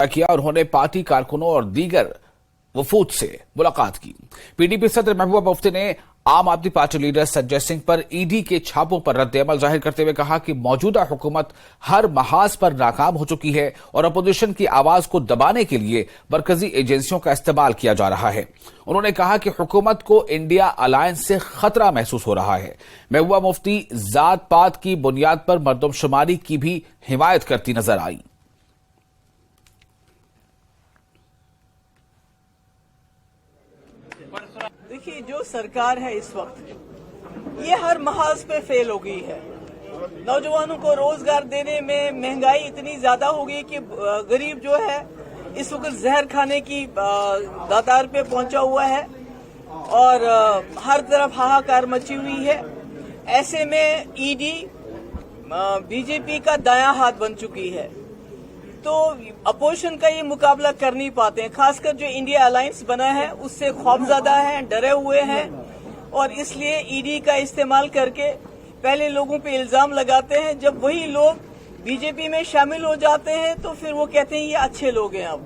किया और उन्होंने पार्टी कारकुनों और दीगर वफूद से मुलाकात की। पीडीपी सदर महबूबा मुफ्ती ने आम आदमी पार्टी लीडर संजय सिंह पर ईडी के छापों पर रद्द-ए-अमल जाहिर करते हुए कहा कि मौजूदा हुकूमत हर महाज पर नाकाम हो चुकी है और अपोजिशन की आवाज को दबाने के लिए मरकजी एजेंसियों का इस्तेमाल किया जा रहा है। उन्होंने कहा कि हुकूमत को इंडिया अलायंस से खतरा महसूस हो रहा है। महबूबा मुफ्ती जात पात की बुनियाद पर मर्दमशुमारी की भी हिमायत करती नजर आई। देखिए, जो सरकार है इस वक्त ये हर महाज पे फेल हो गई है। नौजवानों को रोजगार देने में महंगाई इतनी ज्यादा हो गई कि गरीब जो है इस वक्त जहर खाने की दातार पे पहुंचा हुआ है और हर तरफ हाहाकार मची हुई है। ऐसे में ईडी बीजेपी का दायां हाथ बन चुकी है, तो अपोजिशन का ये मुकाबला कर नहीं पाते हैं। खासकर जो इंडिया अलायंस बना है उससे खौफजदा हैं, डरे हुए हैं और इसलिए ईडी का इस्तेमाल करके पहले लोगों पे इल्जाम लगाते हैं। जब वही लोग बीजेपी में शामिल हो जाते हैं तो फिर वो कहते हैं ये अच्छे लोग हैं। अब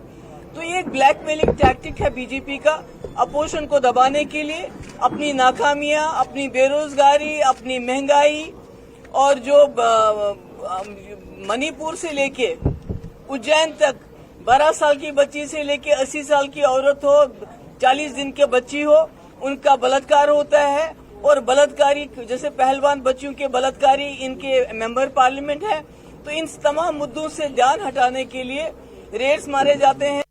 तो ये एक ब्लैकमेलिंग टैक्टिक है बीजेपी का, अपोजिशन को दबाने के लिए। अपनी नाकामियां, अपनी बेरोजगारी, अपनी महंगाई और जो मणिपुर से लेके उज्जैन तक 12 साल की बच्ची से लेके 80 साल की औरत हो, 40 दिन के बच्ची हो, उनका बलात्कार होता है। और बलात्कारी जैसे पहलवान बच्चियों के बलात्कारी इनके मेंबर पार्लियामेंट है। तो इन तमाम मुद्दों से ध्यान हटाने के लिए रेड्स मारे जाते हैं।